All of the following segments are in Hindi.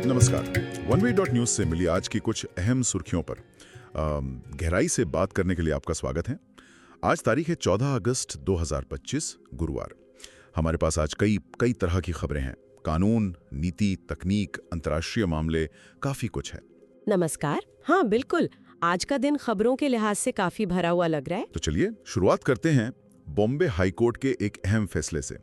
नमस्कार। वन वे न्यूज से मिली आज की कुछ अहम सुर्खियों पर गहराई से बात करने के लिए आपका स्वागत है। आज तारीख है 14 अगस्त 2025 गुरुवार। हमारे पास आज कई तरह की खबरें हैं। कानून, नीति, तकनीक, अंतर्राष्ट्रीय मामले, काफी कुछ है। नमस्कार। हाँ बिल्कुल, आज का दिन खबरों के लिहाज से काफी भरा हुआ लग रहा है। तो चलिए शुरुआत करते हैं बॉम्बे हाईकोर्ट के एक अहम फैसले से।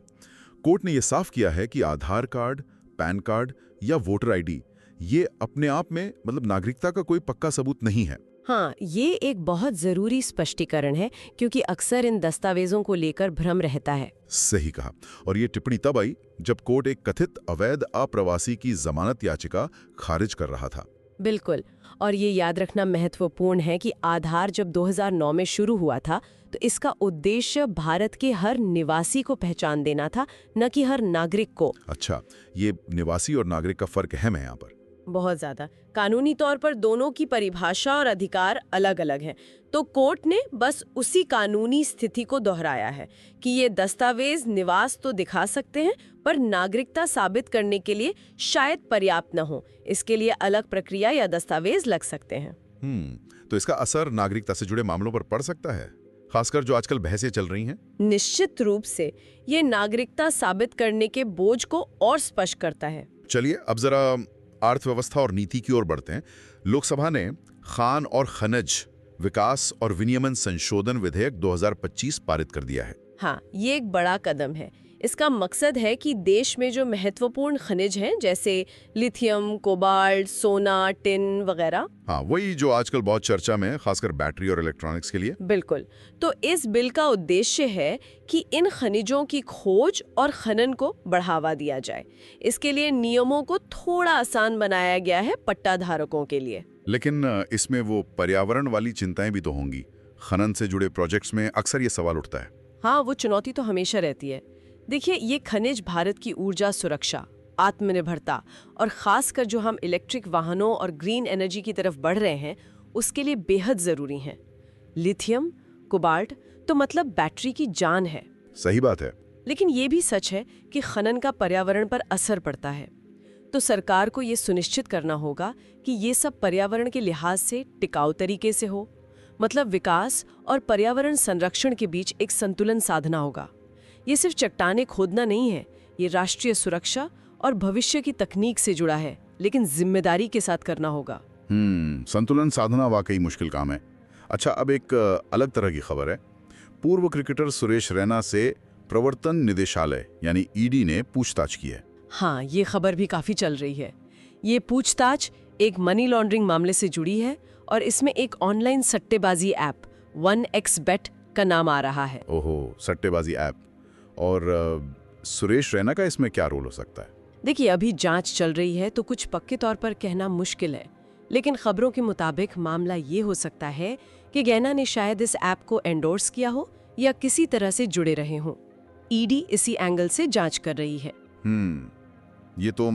कोर्ट ने यह साफ किया है कि आधार कार्ड, पैन कार्ड या वोटर आईडी ये अपने आप में नागरिकता का कोई पक्का सबूत नहीं है। हाँ, ये एक बहुत जरूरी स्पष्टीकरण है क्योंकि अक्सर इन दस्तावेजों को लेकर भ्रम रहता है। सही कहा। और ये टिप्पणी तब आई जब कोर्ट एक कथित अवैध अप्रवासी की जमानत याचिका खारिज कर रहा था। बिल्कुल, और ये याद रखना महत्वपूर्ण है कि आधार जब 2009 में शुरू हुआ था तो इसका उद्देश्य भारत के हर निवासी को पहचान देना था, न कि हर नागरिक को। अच्छा, ये निवासी और नागरिक का फर्क अहम है यहाँ पर। बहुत ज्यादा। कानूनी तौर पर दोनों की परिभाषा और अधिकार अलग अलग हैं। तो कोर्ट ने बस उसी कानूनी स्थिति को दोहराया है कि ये दस्तावेज निवास तो दिखा सकते हैं पर नागरिकता साबित करने के लिए शायद पर्याप्त न हो। इसके लिए अलग प्रक्रिया या दस्तावेज लग सकते हैं। तो इसका असर नागरिकता से जुड़े मामलों पर पड़ सकता है, खासकर जो आजकल बहसें चल रही हैं। निश्चित रूप से ये नागरिकता साबित करने के बोझ को और स्पष्ट करता है। चलिए अब जरा अर्थव्यवस्था और नीति की ओर बढ़ते हैं। लोकसभा ने खान और खनिज विकास और विनियमन संशोधन विधेयक 2025 पारित कर दिया है। हाँ, ये एक बड़ा कदम है। इसका मकसद है कि देश में जो महत्वपूर्ण खनिज हैं जैसे लिथियम, कोबाल्ट, सोना, टिन वगैरह। हाँ, वही जो आजकल बहुत चर्चा में है, खासकर बैटरी और इलेक्ट्रॉनिक्स के लिए। बिल्कुल। तो इस बिल का उद्देश्य है कि इन खनिजों की खोज और खनन को बढ़ावा दिया जाए। इसके लिए नियमों को थोड़ा आसान बनाया गया है पट्टा धारकों के लिए। लेकिन इसमें वो पर्यावरण वाली चिंताएं भी तो होंगी। खनन से जुड़े प्रोजेक्ट्स में अक्सर ये सवाल उठता है। हाँ, वो चुनौती तो हमेशा रहती है। देखिए, ये खनिज भारत की ऊर्जा सुरक्षा, आत्मनिर्भरता और खासकर जो हम इलेक्ट्रिक वाहनों और ग्रीन एनर्जी की तरफ बढ़ रहे हैं उसके लिए बेहद जरूरी हैं। लिथियम, कोबाल्ट तो मतलब बैटरी की जान है। सही बात है। लेकिन ये भी सच है कि खनन का पर्यावरण पर असर पड़ता है। तो सरकार को ये सुनिश्चित करना होगा कि ये सब पर्यावरण के लिहाज से टिकाऊ तरीके से हो। मतलब विकास और पर्यावरण संरक्षण के बीच एक संतुलन साधना होगा। ये सिर्फ चट्टाने खोदना नहीं है, ये राष्ट्रीय सुरक्षा और भविष्य की तकनीक से जुड़ा है, लेकिन जिम्मेदारी के साथ करना होगा। संतुलन साधना वाकई मुश्किल काम है। अच्छा, अब एक अलग तरह की खबर है। पूर्व क्रिकेटर सुरेश रैना से प्रवर्तन निदेशालय यानी ईडी ने पूछताछ की है। हाँ, ये खबर भी काफी चल रही है। ये पूछताछ एक मनी लॉन्ड्रिंग मामले से जुड़ी है और इसमें एक ऑनलाइन सट्टेबाजी ऐप 1xBet का नाम आ रहा है। ओहो, सट्टेबाजी ऐप। और सुरेश रैना का इसमें क्या रोल हो सकता है? देखिए, अभी जांच चल रही है तो कुछ पक्के तौर पर कहना मुश्किल है, लेकिन खबरों के मुताबिक मामला ये हो सकता है कि रैना ने शायद इस ऐप को एंडोर्स किया हो या किसी तरह से जुड़े रहे हों। ईडी इसी एंगल से जांच कर रही है। ये तो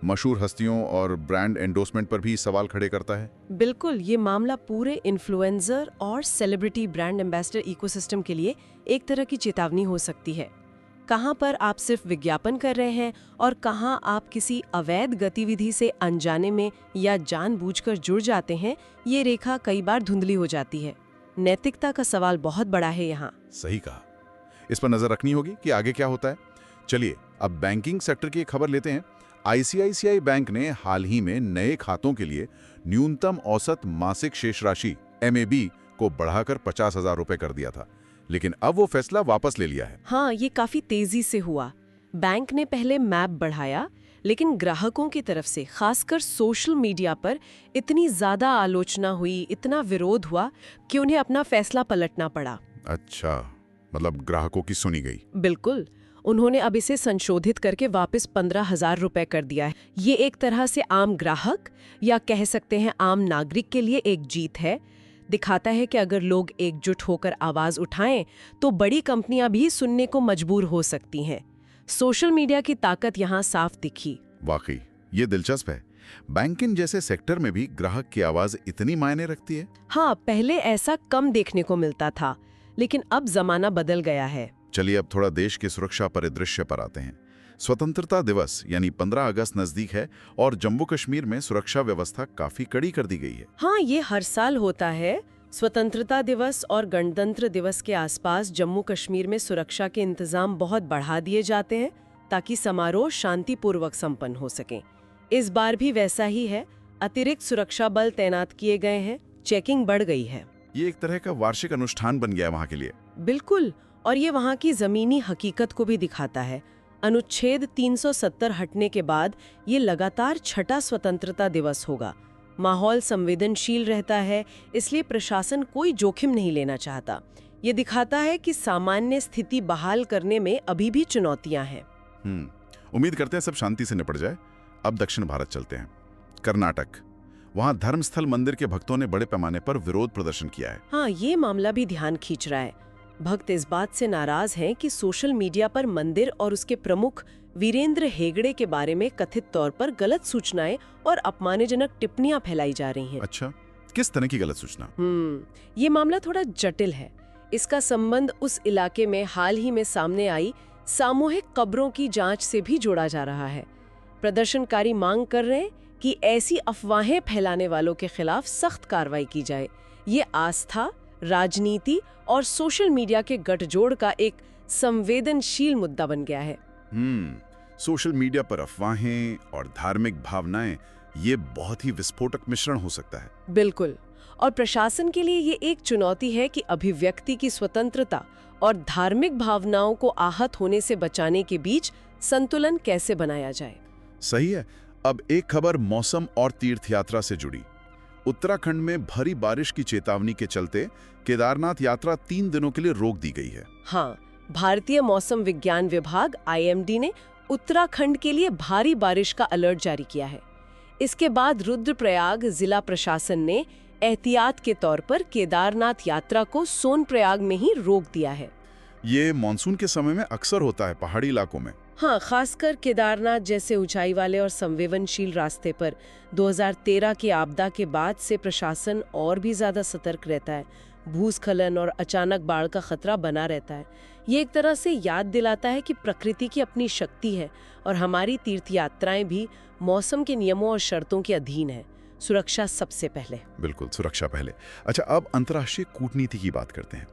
मशहूर हस्तियों और ब्रांड एंडोर्समेंट पर भी सवाल खड़े करता है। बिल्कुल, ये मामला पूरे इन्फ्लुएंसर और सेलिब्रिटी ब्रांड एम्बेसडर इकोसिस्टम के लिए एक तरह की चेतावनी हो सकती है। कहां पर आप सिर्फ विज्ञापन कर रहे हैं और कहां आप किसी अवैध गतिविधि से अनजाने में या जानबूझकर जुड़ जाते हैं, ये रेखा कई बार धुंधली हो जाती है। नैतिकता का सवाल बहुत बड़ा है यहाँ। सही कहा। इस पर नजर रखनी होगी कि आगे क्या होता है। चलिए अब बैंकिंग सेक्टर की खबर लेते हैं। आईसीआईसीआई बैंक ने हाल ही में नए खातों के लिए न्यूनतम औसत मासिक शेष राशि MAB को बढ़ाकर 50,000 रुपए कर दिया था, लेकिन अब वो फैसला वापस ले लिया है। हाँ, ये काफी तेजी से हुआ। बैंक ने पहले मैप बढ़ाया, लेकिन ग्राहकों की तरफ से खासकर सोशल मीडिया पर इतनी ज्यादा आलोचना हुई, इतना विरोध हुआ कि उन्हें अपना फैसला पलटना पड़ा। अच्छा, ग्राहकों की सुनी गई। बिल्कुल, उन्होंने अब इसे संशोधित करके वापस 15,000 रुपए कर दिया है। ये एक तरह से आम ग्राहक या कह सकते हैं आम नागरिक के लिए एक जीत है। दिखाता है कि अगर लोग एकजुट होकर आवाज उठाएं तो बड़ी कंपनियां भी सुनने को मजबूर हो सकती हैं। सोशल मीडिया की ताकत यहाँ साफ दिखी। वाकई ये दिलचस्प है। बैंकिंग जैसे सेक्टर में भी ग्राहक की आवाज इतनी मायने रखती है। हाँ, पहले ऐसा कम देखने को मिलता था, लेकिन अब जमाना बदल गया है। चलिए अब थोड़ा देश के सुरक्षा परिदृश्य पर आते हैं। स्वतंत्रता दिवस यानी 15 अगस्त नजदीक है और जम्मू कश्मीर में सुरक्षा व्यवस्था काफी कड़ी कर दी गई है। हाँ, ये हर साल होता है। स्वतंत्रता दिवस और गणतंत्र दिवस के आसपास जम्मू कश्मीर में सुरक्षा के इंतजाम बहुत बढ़ा दिए जाते हैं ताकि समारोह शांतिपूर्वक संपन्न हो सके। इस बार भी वैसा ही है। अतिरिक्त सुरक्षा बल तैनात किए गए हैं, चेकिंग बढ़ गई है। ये एक तरह का वार्षिक अनुष्ठान बन गया है वहाँ के लिए। बिल्कुल, और ये वहाँ की जमीनी हकीकत को भी दिखाता है। अनुच्छेद 370 हटने के बाद ये लगातार छठा स्वतंत्रता दिवस होगा। माहौल संवेदनशील रहता है, इसलिए प्रशासन कोई जोखिम नहीं लेना चाहता। ये दिखाता है कि सामान्य स्थिति बहाल करने में अभी भी चुनौतियां हैं। उम्मीद करते हैं सब शांति से निपट जाए। अब दक्षिण भारत चलते हैं, कर्नाटक। वहाँ धर्मस्थल मंदिर के भक्तों ने बड़े पैमाने पर विरोध प्रदर्शन किया है। हाँ, ये मामला भी ध्यान खींच रहा है। भक्त इस बात से नाराज हैं कि सोशल मीडिया पर मंदिर और उसके प्रमुख वीरेंद्र हेगड़े के बारे में कथित तौर पर गलत सूचनाएं और अपमानजनक टिप्पणियां फैलाई जा रही हैं। अच्छा, किस तरह की गलत सूचना? ये मामला थोड़ा जटिल है। इसका संबंध उस इलाके में हाल ही में सामने आई सामूहिक कब्रों की जांच से भी जोड़ा जा रहा है। प्रदर्शनकारी मांग कर रहे हैं कि ऐसी अफवाहें फैलाने वालों के खिलाफ सख्त कार्रवाई की जाए। ये आस्था, राजनीति और सोशल मीडिया के गठजोड़ का एक संवेदनशील मुद्दा बन गया है। सोशल मीडिया पर अफवाहें और धार्मिक भावनाएं, ये बहुत ही विस्फोटक मिश्रण हो सकता है। बिल्कुल, और प्रशासन के लिए ये एक चुनौती है कि अभिव्यक्ति की स्वतंत्रता और धार्मिक भावनाओं को आहत होने से बचाने के बीच संतुलन कैसे बनाया जाए। सही है। अब एक खबर मौसम और तीर्थ यात्रा से जुड़ी। उत्तराखंड में भारी बारिश की चेतावनी के चलते केदारनाथ यात्रा 3 दिनों के लिए रोक दी गई है। हाँ, भारतीय मौसम विज्ञान विभाग IMD ने उत्तराखंड के लिए भारी बारिश का अलर्ट जारी किया है। इसके बाद रुद्रप्रयाग जिला प्रशासन ने एहतियात के तौर पर केदारनाथ यात्रा को सोनप्रयाग में ही रोक दिया है। ये मानसून के समय में अक्सर होता है पहाड़ी इलाकों में। हाँ, खासकर केदारनाथ जैसे ऊंचाई वाले और संवेदनशील रास्ते पर 2013 की आपदा के बाद से प्रशासन और भी ज्यादा सतर्क रहता है। भूस्खलन और अचानक बाढ़ का खतरा बना रहता है। ये एक तरह से याद दिलाता है कि प्रकृति की अपनी शक्ति है और हमारी तीर्थ यात्राएं भी मौसम के नियमों और शर्तों के अधीन है। सुरक्षा सबसे पहले। बिल्कुल, सुरक्षा पहले। अच्छा, अब अंतर्राष्ट्रीय कूटनीति की बात करते हैं।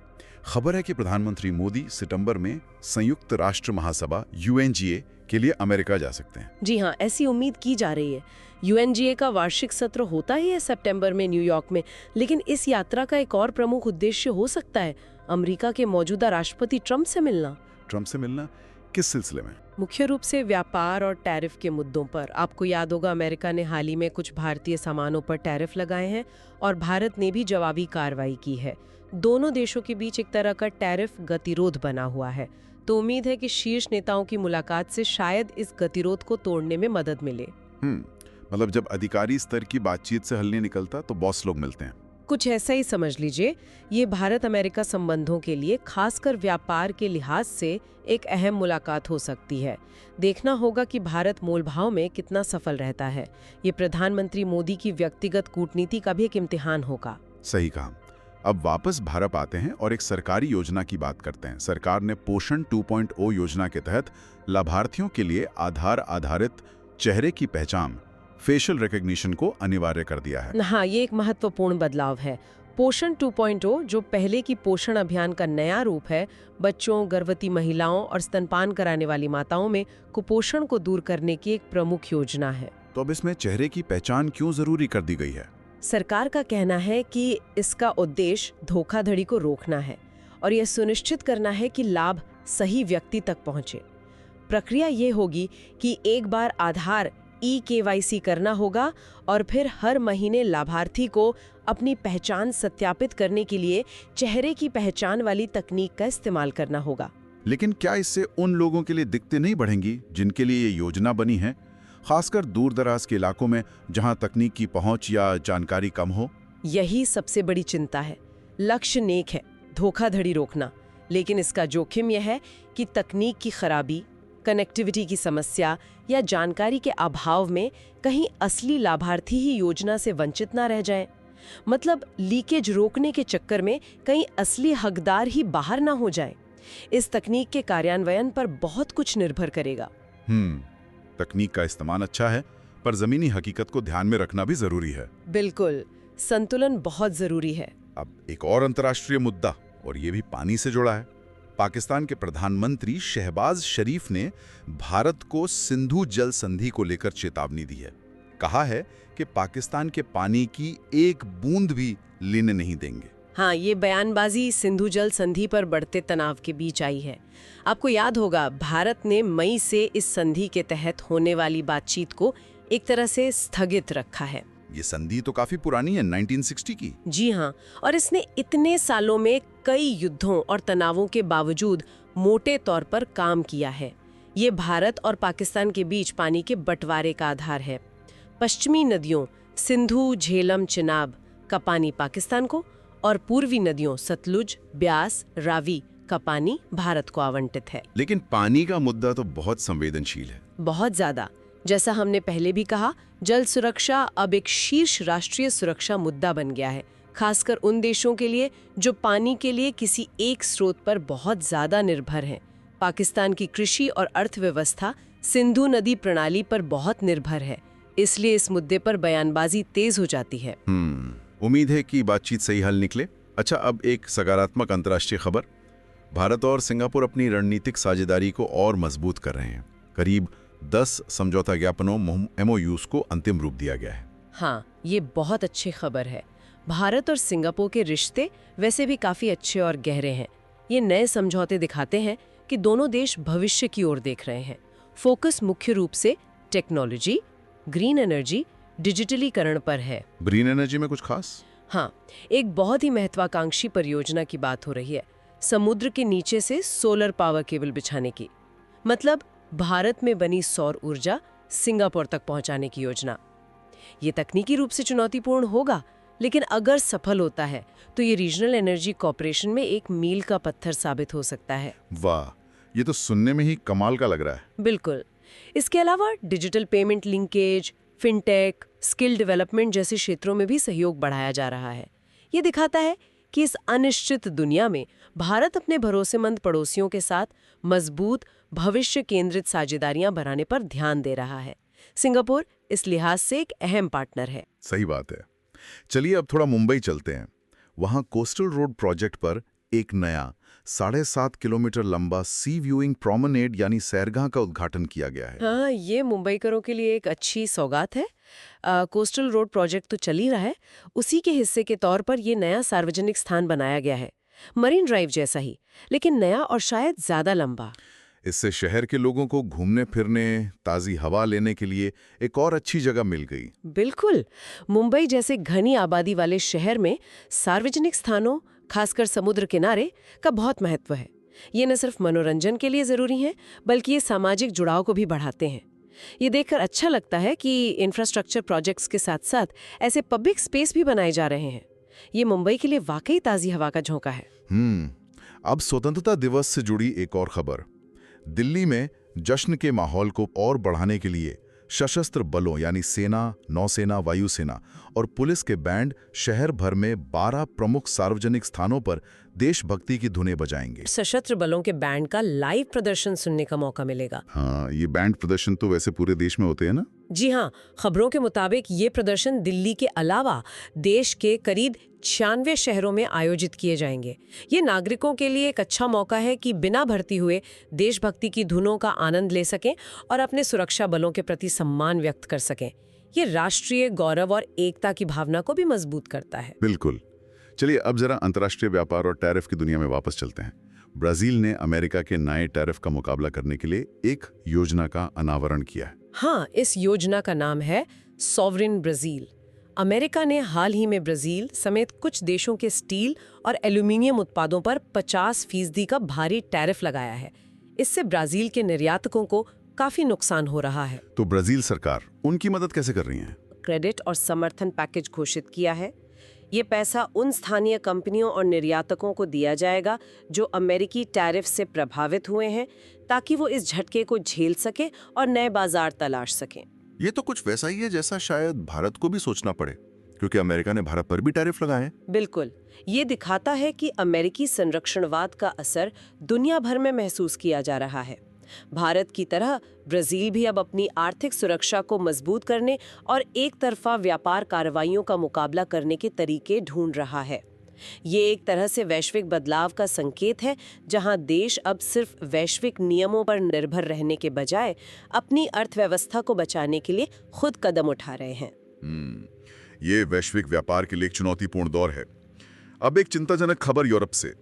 खबर है कि प्रधानमंत्री मोदी सितंबर में संयुक्त राष्ट्र महासभा UNGA के लिए अमेरिका जा सकते हैं। जी हाँ, ऐसी उम्मीद की जा रही है। UNGA का वार्षिक सत्र होता ही है सितंबर में न्यूयॉर्क में, लेकिन इस यात्रा का एक और प्रमुख उद्देश्य हो सकता है अमेरिका के मौजूदा राष्ट्रपति ट्रंप से मिलना। ट्रंप से मिलना किस सिलसिले में? मुख्य रूप से व्यापार और टैरिफ के मुद्दों पर। आपको याद होगा, अमेरिका ने हाल ही में कुछ भारतीय सामानों पर टैरिफ लगाए हैं और भारत ने भी जवाबी कार्रवाई की है। दोनों देशों के बीच एक तरह का टैरिफ गतिरोध बना हुआ है, तो उम्मीद है कि शीर्ष नेताओं की मुलाकात से शायद इस गतिरोध को तोड़ने में मदद मिले। मतलब जब अधिकारी स्तर की बातचीत से हल नहीं निकलता तो बॉस लोग मिलते हैं। कुछ ऐसा ही समझ लीजिए। ये भारत अमेरिका संबंधों के लिए खासकर व्यापार के लिहाज से एक अहम मुलाकात हो सकती है। देखना होगा कि भारत मोलभाव में कितना सफल रहता है। ये प्रधानमंत्री मोदी की व्यक्तिगत कूटनीति का भी एक इम्तिहान होगा। सही कहा। अब वापस भारत आते हैं और एक सरकारी योजना की बात करते हैं। सरकार ने पोषण 2.0 योजना के तहत लाभार्थियों के लिए आधार आधारित चेहरे की पहचान, फेशियल रिकॉग्निशन को अनिवार्य कर दिया है। हाँ, ये एक महत्वपूर्ण बदलाव है। पोषण 2.0 जो पहले की पोषण अभियान का नया रूप है, बच्चों, गर्भवती महिलाओं और स्तनपान कराने वाली माताओं में कुपोषण को दूर करने की एक प्रमुख योजना है। तो अब इसमें चेहरे की पहचान क्यों जरूरी कर दी गई है? सरकार का कहना है कि इसका उद्देश्य धोखाधड़ी को रोकना है और यह सुनिश्चित करना है कि लाभ सही व्यक्ति तक पहुंचे। प्रक्रिया ये होगी कि एक बार आधार EKYC करना होगा और फिर हर महीने लाभार्थी को अपनी पहचान सत्यापित करने के लिए चेहरे की पहचान वाली तकनीक का इस्तेमाल करना होगा। लेकिन क्या इससे उन लोगों के लिए दिक्कतें नहीं बढ़ेंगी जिनके लिए ये योजना बनी है, खासकर दूर दराज के इलाकों में जहां तकनीक की पहुंच या जानकारी कम हो? यही सबसे बड़ी चिंता है। लक्ष्य नेक है, धोखाधड़ी रोकना, लेकिन इसका जोखिम यह है कि तकनीक की खराबी, कनेक्टिविटी की समस्या या जानकारी के अभाव में कहीं असली लाभार्थी ही योजना से वंचित ना रह जाएं। मतलब लीकेज रोकने के चक्कर में कहीं असली हकदार ही बाहर ना हो जाएं। इस तकनीक के कार्यान्वयन पर बहुत कुछ निर्भर करेगा। तकनीक का इस्तेमाल अच्छा है, पर जमीनी हकीकत को ध्यान में रखना भी जरूरी है। बिल्कुल, संतुलन बहुत जरूरी है। अब एक और अंतर्राष्ट्रीय मुद्दा, और ये भी पानी से जुड़ा है। पाकिस्तान के प्रधानमंत्री शहबाज शरीफ ने भारत को सिंधु जल संधि को लेकर चेतावनी दी है। कहा है कि पाकिस्तान के पानी की एक बूंद भी लेने नहीं देंगे। हाँ, ये बयानबाजी सिंधु जल संधि पर बढ़ते तनाव के बीच आई है। आपको याद होगा, भारत ने मई से इस संधि के तहत होने वाली बातचीत को एक तरह से स्थगित रखा है। ये संधि तो काफी पुरानी है, 1960 की। जी हाँ, और इसने इतने सालों में कई युद्धों और तनावों के बावजूद मोटे तौर पर काम किया है। ये भारत और पाकिस्तान के बीच पानी के बंटवारे का आधार है। पश्चिमी नदियों सिंधु, झेलम, चिनाब का पानी पाकिस्तान को, और पूर्वी नदियों सतलुज, ब्यास, रावी का पानी भारत को आवंटित है। लेकिन पानी का मुद्दा तो बहुत संवेदनशील है। बहुत ज्यादा। जैसा हमने पहले भी कहा, जल सुरक्षा अब एक शीर्ष राष्ट्रीय सुरक्षा मुद्दा बन गया है, खासकर उन देशों के लिए जो पानी के लिए किसी एक स्रोत पर बहुत ज्यादा निर्भर हैं। पाकिस्तान की कृषि और अर्थव्यवस्था सिंधु नदी प्रणाली पर बहुत निर्भर है, इसलिए इस मुद्दे पर बयानबाजी तेज हो जाती है। उम्मीद है कि बातचीत सही हल निकले। अच्छा, अब एक सकारात्मक अंतर्राष्ट्रीय खबर। भारत और सिंगापुर अपनी रणनीतिक साझेदारी को और मजबूत कर रहे हैं। करीब 10 समझौता ज्ञापनों MOUs को अंतिम रूप दिया गया है। हाँ, ये बहुत अच्छी खबर है। भारत और सिंगापुर के रिश्ते वैसे भी काफी अच्छे और गहरे हैं। ये नए समझौते दिखाते हैं कि दोनों देश भविष्य की ओर देख रहे हैं। फोकस मुख्य रूप से टेक्नोलॉजी, ग्रीन एनर्जी, डिजिटलीकरण पर है। ग्रीन एनर्जी में कुछ खास? हाँ, एक बहुत ही महत्वाकांक्षी परियोजना की बात हो रही है, समुद्र के नीचे से सोलर पावर केबल बिछाने की। मतलब भारत में बनी सौर ऊर्जा सिंगापुर तक पहुंचाने की योजना। ये तकनीकी रूप से चुनौतीपूर्ण होगा, लेकिन अगर सफल होता है तो ये रीजनल एनर्जी कॉर्पोरेशन में एक मील का पत्थर साबित हो सकता है। वाह, ये तो सुनने में ही कमाल का लग रहा है। बिल्कुल। इसके अलावा digital payment linkage, fintech, skill development जैसे क्षेत्रों में भी सहयोग बढ़ाया जा रहा है। ये दिखाता है कि इस अनिश्चित दुनिया में भारत अपने भरोसेमंद पड़ोसियों के साथ मजबूत भविष्य केंद्रित साझेदारियां बनाने पर ध्यान दे रहा है। सिंगापुर इस लिहाज से एक अहम पार्टनर है। सही बात है। चलिए अब थोड़ा मुंबई चलते हैं। वहां कोस्टल रोड प्रोजेक्ट पर एक नया 7.5 किलोमीटर लंबा सी व्यूइंग प्रोमेनेड यानी सैरगाह का उद्घाटन किया गया है। हाँ, ये मुंबईकरों के लिए एक अच्छी सौगात है। कोस्टल रोड प्रोजेक्ट तो चल ही रहा है, उसी के हिस्से के तौर पर ये नया सार्वजनिक स्थान बनाया गया है। मरीन ड्राइव जैसा ही, लेकिन नया और शायद ज्यादा लंबा। इससे शहर के लोगों को घूमने फिरने, ताज़ी हवा लेने के लिए एक और अच्छी जगह मिल गई। बिल्कुल। मुंबई जैसे घनी आबादी वाले शहर में सार्वजनिक स्थानों, खासकर समुद्र किनारे, का बहुत महत्व है। ये न सिर्फ मनोरंजन के लिए जरूरी हैं, बल्कि ये सामाजिक जुड़ाव को भी बढ़ाते हैं। ये देखकर अच्छा लगता है कि इंफ्रास्ट्रक्चर प्रोजेक्ट्स के साथ साथ ऐसे पब्लिक स्पेस भी बनाए जा रहे हैं। ये मुंबई के लिए वाकई ताज़ी हवा का झोंका है। अब स्वतंत्रता दिवस से जुड़ी एक और खबर। दिल्ली में जश्न के माहौल को और बढ़ाने के लिए सशस्त्र बलों यानी सेना, नौसेना, वायुसेना और पुलिस के बैंड शहर भर में 12 प्रमुख सार्वजनिक स्थानों पर देशभक्ति की धुनें बजाएंगे। सशस्त्र बलों के बैंड का लाइव प्रदर्शन सुनने का मौका मिलेगा। हाँ, ये बैंड प्रदर्शन तो वैसे पूरे देश में होते हैं ना? जी हाँ, खबरों के मुताबिक ये प्रदर्शन दिल्ली के अलावा देश के करीब 96 शहरों में आयोजित किए जाएंगे। ये नागरिकों के लिए एक अच्छा मौका है कि बिना भर्ती हुए देशभक्ति की धुनों का आनंद ले सकें और अपने सुरक्षा बलों के प्रति सम्मान व्यक्त कर सकें। ये राष्ट्रीय गौरव और एकता की भावना को भी मजबूत करता है। बिल्कुल। चलिए अब जरा अंतर्राष्ट्रीय व्यापार और टैरिफ की दुनिया में वापस चलते हैं। ब्राजील ने अमेरिका के नए टैरिफ का मुकाबला करने के लिए एक योजना का अनावरण किया है। हाँ, इस योजना का नाम है सॉवरिन ब्राजील। अमेरिका ने हाल ही में ब्राजील समेत कुछ देशों के स्टील और एल्यूमिनियम उत्पादों पर 50% का भारी टैरिफ लगाया है। इससे ब्राजील के निर्यातकों को काफी नुकसान हो रहा है। तो ब्राजील सरकार उनकी मदद कैसे कर रही है? क्रेडिट और समर्थन पैकेज घोषित किया है। ये पैसा उन स्थानीय कंपनियों और निर्यातकों को दिया जाएगा जो अमेरिकी टैरिफ से प्रभावित हुए हैं, ताकि वो इस झटके को झेल सके और नए बाजार तलाश सकें। ये तो कुछ वैसा ही है जैसा शायद भारत को भी सोचना पड़े, क्योंकि अमेरिका ने भारत पर भी टैरिफ लगाए हैं। बिल्कुल। ये दिखाता है कि अमेरिकी संरक्षणवाद का असर दुनिया भर में महसूस किया जा रहा है। भारत की तरह ब्राजील भी अब अपनी आर्थिक सुरक्षा को मजबूत करने और एक तरफा व्यापार कार्रवाइयों का मुकाबला करने के तरीके ढूंढ रहा है। ये एक तरह से वैश्विक बदलाव का संकेत है, जहां देश अब सिर्फ वैश्विक नियमों पर निर्भर रहने के बजाय अपनी अर्थव्यवस्था को बचाने के लिए खुद कदम उठा रहे हैं। ये वैश्विक व्यापार के लिए एक चुनौतीपूर्ण दौर है। अब एक चिंताजनक खबर यूरोप से।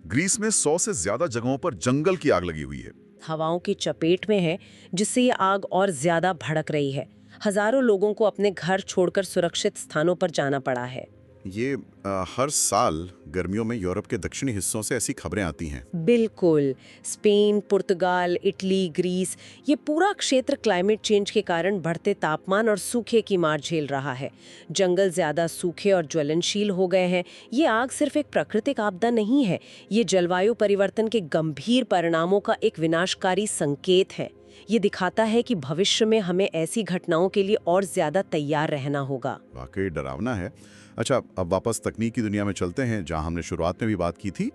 ग्रीस में 100 से ज्यादा जगहों पर जंगल की आग लगी हुई है। हवाओं की चपेट में है, जिससे ये आग और ज्यादा भड़क रही है। हजारों लोगों को अपने घर छोड़कर सुरक्षित स्थानों पर जाना पड़ा है। ये हर साल गर्मियों में यूरोप के दक्षिणी हिस्सों से ऐसी खबरें आती हैं। बिल्कुल। स्पेन, पुर्तगाल, इटली, ग्रीस, ये पूरा क्षेत्र क्लाइमेट चेंज के कारण बढ़ते तापमान और सूखे की मार झेल रहा है। जंगल ज्यादा सूखे और ज्वलनशील हो गए हैं। ये आग सिर्फ एक प्राकृतिक आपदा नहीं है, ये जलवायु परिवर्तन के गंभीर परिणामों का एक विनाशकारी संकेत है। ये दिखाता है कि भविष्य में हमें ऐसी घटनाओं के लिए और ज्यादा तैयार रहना होगा। वाकई डरावना है। अच्छा, अब वापस तकनीक की दुनिया में चलते हैं, जहां हमने शुरुआत में भी बात की थी।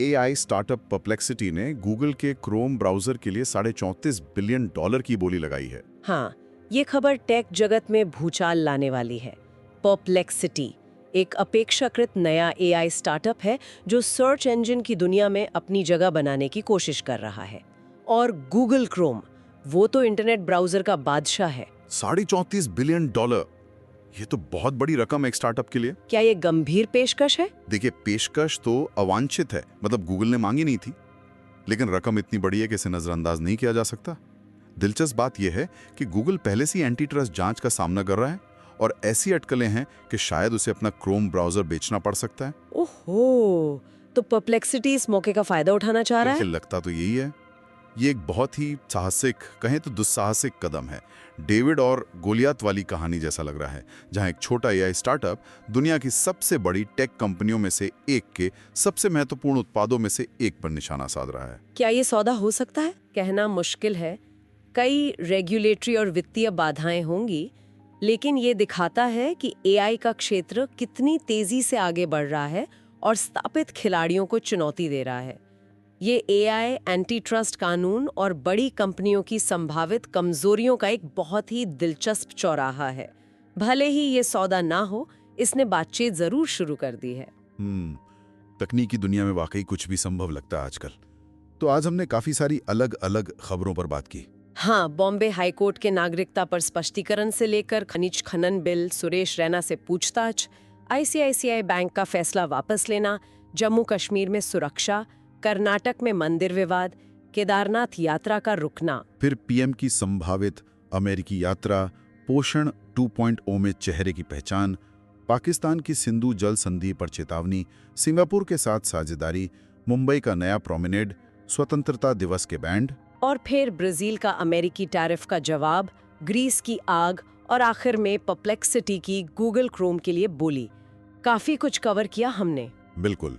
AI स्टार्टअप परप्लेक्सिटी ने गूगल के क्रोम ब्राउजर के लिए $34 बिलियन की बोली लगाई है। हाँ, ये खबर टेक जगत में भूचाल लाने वाली है। परप्लेक्सिटी एक अपेक्षाकृत नया AI स्टार्टअप है जो सर्च इंजन की दुनिया में अपनी जगह बनाने की कोशिश कर रहा है। और गूगल क्रोम, वो तो इंटरनेट ब्राउजर का बादशाह है। $34 बिलियन, ये तो बहुत बड़ी रकम है एक स्टार्टअप के लिए। क्या ये गंभीर पेशकश है? देखिए, पेशकश तो अवांछित है, मतलब गूगल ने मांगी नहीं थी, लेकिन रकम इतनी बड़ी है कि इसे नजरअंदाज नहीं किया जा सकता। दिलचस्प बात यह है कि गूगल पहले से ही एंटी ट्रस्ट जांच का सामना कर रहा है और ऐसी अटकलें हैं कि शायद उसे अपना क्रोम ब्राउजर बेचना पड़ सकता है। ओहो, तो परप्लेक्सिटी इस मौके का फायदा उठाना चाह रहा है। लगता तो यही है। ये एक बहुत ही साहसिक, कहें तो दुस्साहसिक कदम है। डेविड और गोलियत वाली कहानी जैसा लग रहा है, जहां एक छोटा AI स्टार्टअप दुनिया की सबसे बड़ी टेक कंपनियों में से एक के सबसे महत्वपूर्ण उत्पादों में से एक पर निशाना साध रहा है। क्या ये सौदा हो सकता है? कहना मुश्किल है। कई रेगुलेटरी और वित्तीय बाधाएं होंगी, लेकिन ये दिखाता है कि AI का क्षेत्र कितनी तेजी से आगे बढ़ रहा है और स्थापित खिलाड़ियों को चुनौती दे रहा है। ये AI, एंटी ट्रस्ट कानून और बड़ी कंपनियों की संभावित कमजोरियों का एक बहुत ही दिलचस्प चौराहा है। भले ही ये सौदा ना हो, इसने बातचीत जरूर शुरू कर दी है। तकनीकी दुनिया में वाकई कुछ भी संभव लगता है आजकल। तो आज हमने काफी सारी अलग अलग खबरों पर बात की। हाँ, बॉम्बे हाईकोर्ट के नागरिकता पर स्पष्टीकरण से लेकर खनिज खनन बिल, सुरेश रैना से पूछताछ, ICICI बैंक का फैसला वापस लेना, जम्मू कश्मीर में सुरक्षा, कर्नाटक में मंदिर विवाद, केदारनाथ यात्रा का रुकना, फिर PM की संभावित अमेरिकी यात्रा, पोषण 2.0 में चेहरे की पहचान, पाकिस्तान की सिंधु जल संधि पर चेतावनी, सिंगापुर के साथ साझेदारी, मुंबई का नया प्रोमेनेड, स्वतंत्रता दिवस के बैंड, और फिर ब्राजील का अमेरिकी टैरिफ का जवाब, ग्रीस की आग और आखिर में परप्लेक्सिटी की गूगल क्रोम के लिए बोली। काफी कुछ कवर किया हमने। बिल्कुल।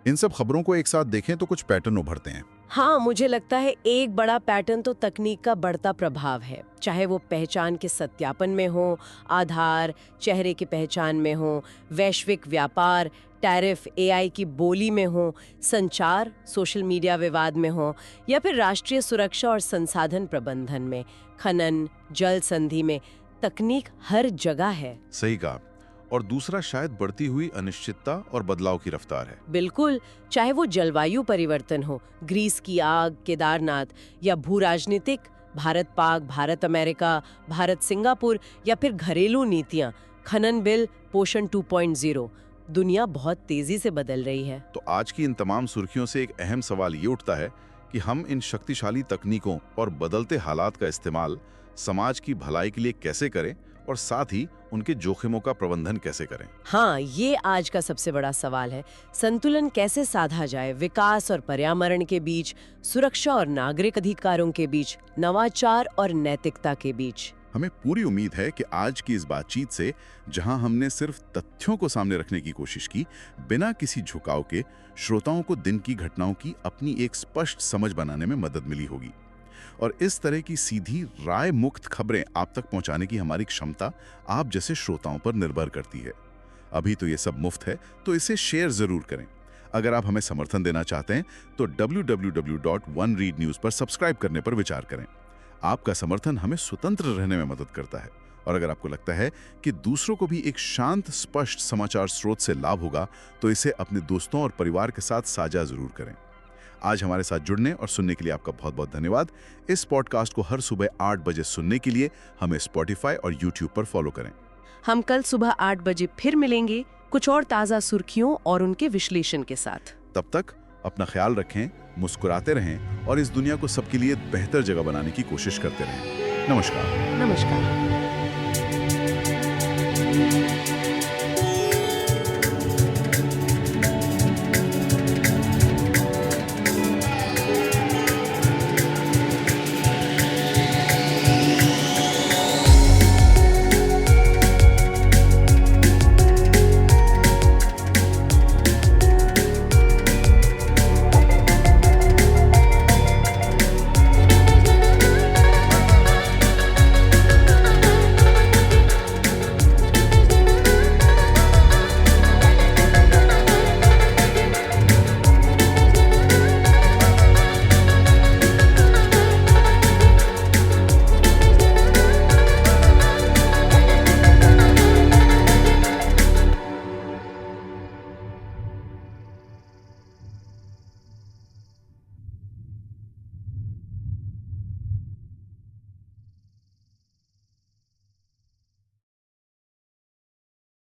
इन सब खबरों को एक साथ देखें तो कुछ पैटर्न उभरते हैं। हाँ, मुझे लगता है एक बड़ा पैटर्न तो तकनीक का बढ़ता प्रभाव है, चाहे वो पहचान के सत्यापन में हो, आधार, चेहरे की पहचान में हो, वैश्विक व्यापार, टैरिफ, AI की बोली में हो, संचार, सोशल मीडिया विवाद में हो, या फिर राष्ट्रीय सुरक्षा और संसाधन प्रबंधन में, खनन, जल संधि में। तकनीक हर जगह है। सही कहा। और दूसरा शायद बढ़ती हुई अनिश्चितता और बदलाव की रफ्तार है। बिल्कुल, चाहे वो जलवायु परिवर्तन हो, ग्रीस की आग, केदारनाथ, या भू राजनीतिक, भारत पाक, भारत अमेरिका, भारत सिंगापुर, या फिर घरेलू नीतियां, खनन बिल, पोषण 2.0, दुनिया बहुत तेजी से बदल रही है। तो आज की इन तमाम सुर्खियों से एक अहम सवाल ये उठता है कि हम इन शक्तिशाली तकनीकों और बदलते हालात का इस्तेमाल समाज की भलाई के लिए कैसे करें और साथ ही उनके जोखिमों का प्रबंधन कैसे करें। हाँ, ये आज का सबसे बड़ा सवाल है। संतुलन कैसे साधा जाए विकास और पर्यावरण के बीच, सुरक्षा और नागरिक अधिकारों के बीच, नवाचार और नैतिकता के बीच। हमें पूरी उम्मीद है कि आज की इस बातचीत से, जहां हमने सिर्फ तथ्यों को सामने रखने की कोशिश की, बिना किसी झुकाव के, श्रोताओं को दिन की घटनाओं की अपनी एक स्पष्ट समझ बनाने में मदद मिली होगी। और इस तरह की सीधी राय मुक्त खबरें आप तक पहुंचाने की हमारी क्षमता आप जैसे श्रोताओं पर निर्भर करती है। अभी तो ये सब मुफ्त है, तो इसे शेयर जरूर करें। अगर आप हमें समर्थन देना चाहते हैं तो www.one read news पर सब्सक्राइब करने पर विचार करें। आपका समर्थन हमें स्वतंत्र रहने में मदद करता है, और अगर आपको लगता है कि दूसरों को भी एक शांत, स्पष्ट समाचार स्रोत से लाभ होगा तो इसे अपने दोस्तों और परिवार के साथ साझा जरूर करें। आज हमारे साथ जुड़ने और सुनने के लिए आपका बहुत बहुत धन्यवाद। इस पॉडकास्ट को हर सुबह 8 बजे सुनने के लिए हमें स्पॉटिफाई और यूट्यूब पर फॉलो करें। हम कल सुबह 8 बजे फिर मिलेंगे, कुछ और ताज़ा सुर्खियों और उनके विश्लेषण के साथ। तब तक अपना ख्याल रखें, मुस्कुराते रहें और इस दुनिया को सबके लिए बेहतर जगह बनाने की कोशिश करते रहें। नमस्कार। नमस्कार।